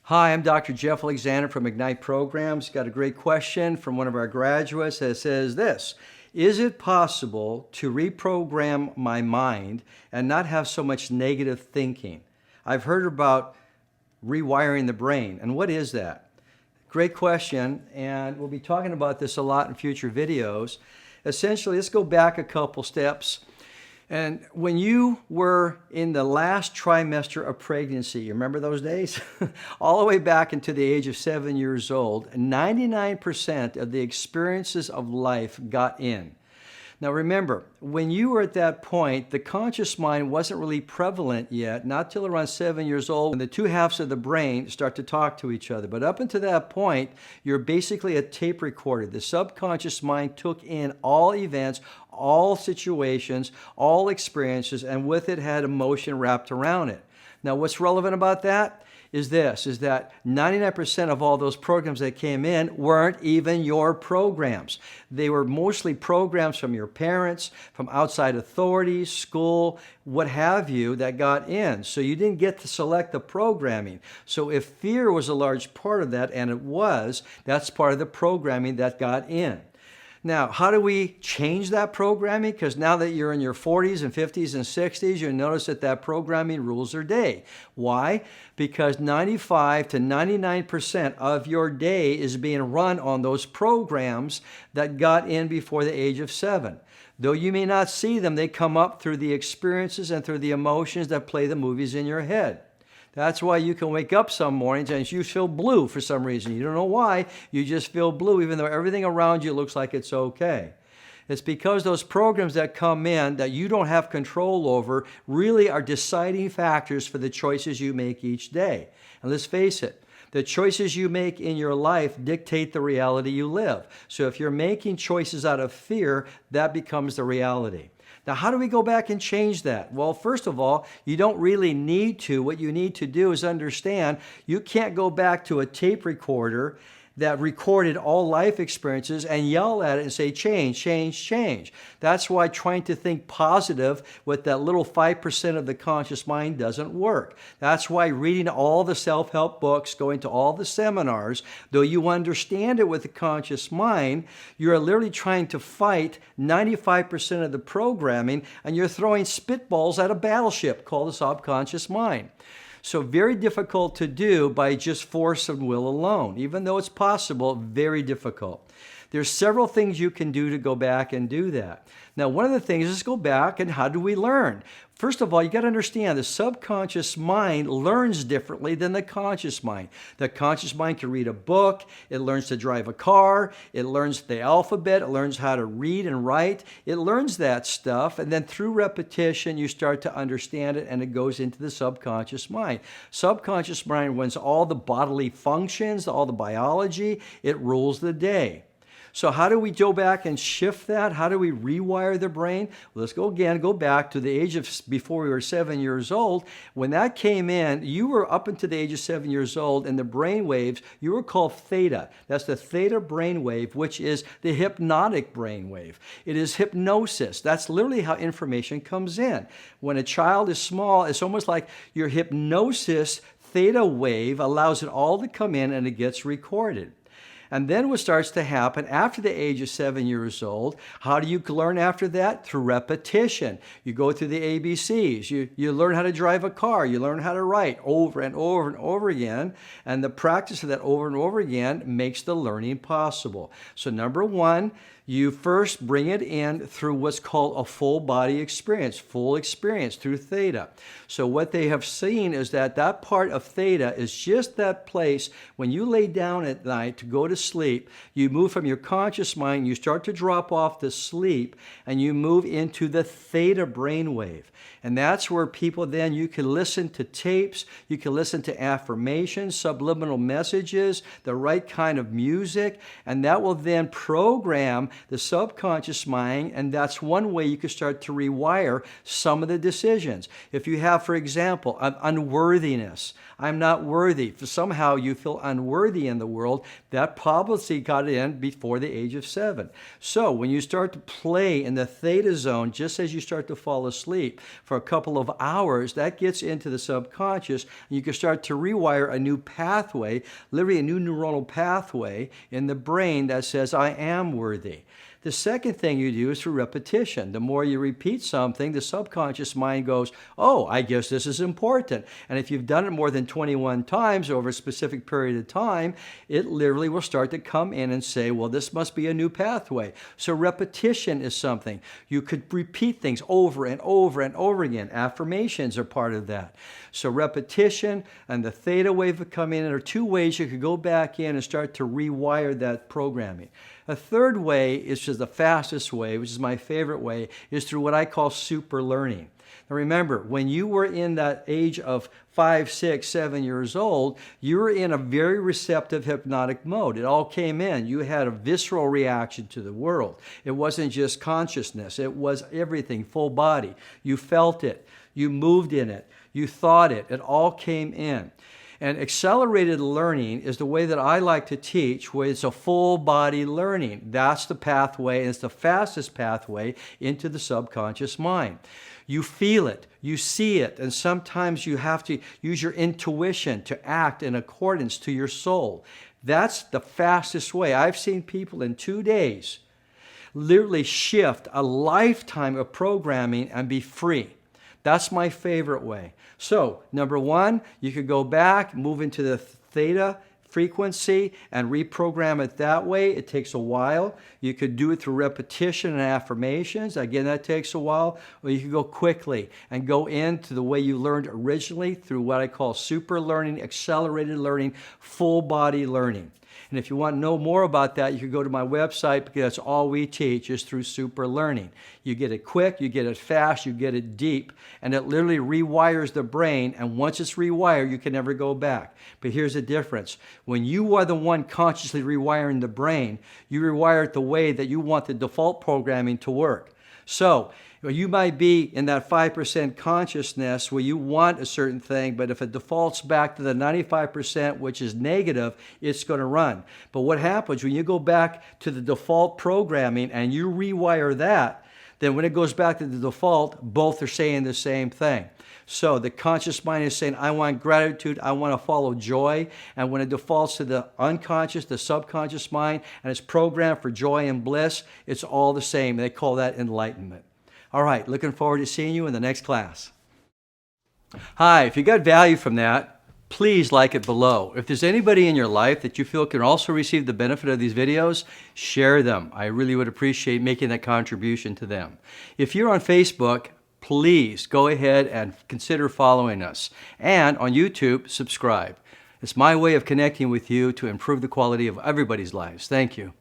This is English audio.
Hi, I'm Dr. Jeff Alexander from Ignite Programs. Got a great question from one of our graduates that says this: is it possible to reprogram my mind and not have so much negative thinking? I've heard about rewiring the brain, and what is that? Great question, and we'll be talking about this a lot in future videos. Essentially, let's go back a couple steps. And when you were in the last trimester of pregnancy, you remember those days? All the way back into the age of 7 years old, 99% of the experiences of life got in. Now remember, when you were at that point, the conscious mind wasn't really prevalent yet, not till around 7 years old, when the two halves of the brain start to talk to each other. But up until that point, you're basically a tape recorder. The subconscious mind took in all events, all situations, all experiences, and with it had emotion wrapped around it. Now what's relevant about that is that 99% of all those programs that came in weren't even your programs. They were mostly programs from your parents, from outside authorities, school, what have you, that got in. So you didn't get to select the programming. So if fear was a large part of that, and it was, that's part of the programming that got in. Now, how do we change that programming? Because now that you're in your 40s and 50s and 60s, you'll notice that programming rules your day. Why? Because 95 to 99% of your day is being run on those programs that got in before the age of 7. Though you may not see them, they come up through the experiences and through the emotions that play the movies in your head. That's why you can wake up some mornings and you feel blue for some reason. You don't know why, you just feel blue even though everything around you looks like it's okay. It's because those programs that come in that you don't have control over really are deciding factors for the choices you make each day. And let's face it, the choices you make in your life dictate the reality you live. So if you're making choices out of fear, that becomes the reality. Now, how do we go back and change that? Well, first of all, you don't really need to. What you need to do is understand you can't go back to a tape recorder that recorded all life experiences and yell at it and say, change, change, change. That's why trying to think positive with that little 5% of the conscious mind doesn't work. That's why reading all the self-help books, going to all the seminars, though you understand it with the conscious mind, you're literally trying to fight 95% of the programming, and you're throwing spitballs at a battleship called the subconscious mind. So very difficult to do by just force of will alone. Even though it's possible, very difficult. There's several things you can do to go back and do that. Now, one of the things is go back and how do we learn? First of all, you got to understand the subconscious mind learns differently than the conscious mind. The conscious mind can read a book, it learns to drive a car, it learns the alphabet, it learns how to read and write, it learns that stuff, and then through repetition you start to understand it and it goes into the subconscious mind. Subconscious mind runs all the bodily functions, all the biology, it rules the day. So how do we go back and shift that? How do we rewire the brain? Well, let's go back to the age of before we were 7 years old. When that came in, you were up until the age of 7 years old, and the brain waves, you were called theta. That's the theta brain wave, which is the hypnotic brain wave. It is hypnosis. That's literally how information comes in. When a child is small, it's almost like your hypnosis theta wave allows it all to come in and it gets recorded. And then what starts to happen after the age of 7 years old, how do you learn after that? Through repetition. You go through the ABCs. You learn how to drive a car. You learn how to write over and over and over again. And the practice of that over and over again makes the learning possible. So number one, you first bring it in through what's called a full body experience, full experience through theta. So what they have seen is that that part of theta is just that place when you lay down at night to go to sleep, you move from your conscious mind, you start to drop off to sleep, and you move into the theta brainwave. And that's where people then, you can listen to tapes, you can listen to affirmations, subliminal messages, the right kind of music, and that will then program the subconscious mind, and that's one way you can start to rewire some of the decisions. If you have, for example, an unworthiness, I'm not worthy. If somehow you feel unworthy in the world, that probably got in before the age of 7. So when you start to play in the theta zone, just as you start to fall asleep for a couple of hours, that gets into the subconscious, and you can start to rewire a new pathway, literally a new neuronal pathway in the brain that says, I am worthy. The second thing you do is through repetition. The more you repeat something, the subconscious mind goes, oh, I guess this is important. And if you've done it more than 21 times over a specific period of time, it literally will start to come in and say, well, this must be a new pathway. So repetition is something. You could repeat things over and over and over again. Affirmations are part of that. So repetition and the theta wave of coming in are two ways you could go back in and start to rewire that programming. A third way, is just the fastest way, which is my favorite way, is through what I call super learning. Now remember, when you were in that age of 5, 6, 7 years old, you were in a very receptive hypnotic mode. It all came in. You had a visceral reaction to the world. It wasn't just consciousness. It was everything, full body. You felt it. You moved in it. You thought it. It all came in. And accelerated learning is the way that I like to teach, where it's a full body learning. That's the pathway, and it's the fastest pathway into the subconscious mind. You feel it, you see it, and sometimes you have to use your intuition to act in accordance to your soul. That's the fastest way. I've seen people in 2 days literally shift a lifetime of programming and be free. That's my favorite way. So, number one, you could go back, move into the theta frequency and reprogram it that way. It takes a while. You could do it through repetition and affirmations. Again, that takes a while. Or you could go quickly and go into the way you learned originally through what I call super learning, accelerated learning, full body learning. And if you want to know more about that, you can go to my website, because that's all we teach is through super learning. You get it quick, you get it fast, you get it deep, and it literally rewires the brain. And once it's rewired, you can never go back. But here's the difference. When you are the one consciously rewiring the brain, you rewire it the way that you want the default programming to work. So you might be in that 5% consciousness where you want a certain thing, but if it defaults back to the 95%, which is negative, it's going to run. But what happens when you go back to the default programming and you rewire that, then when it goes back to the default, both are saying the same thing. So the conscious mind is saying, I want gratitude, I want to follow joy. And when it defaults to the unconscious, the subconscious mind, and it's programmed for joy and bliss, it's all the same. They call that enlightenment. All right, looking forward to seeing you in the next class. Hi, if you got value from that, please like it below. If there's anybody in your life that you feel can also receive the benefit of these videos, share them. I really would appreciate making that contribution to them. If you're on Facebook, please go ahead and consider following us. And on YouTube, subscribe. It's my way of connecting with you to improve the quality of everybody's lives. Thank you.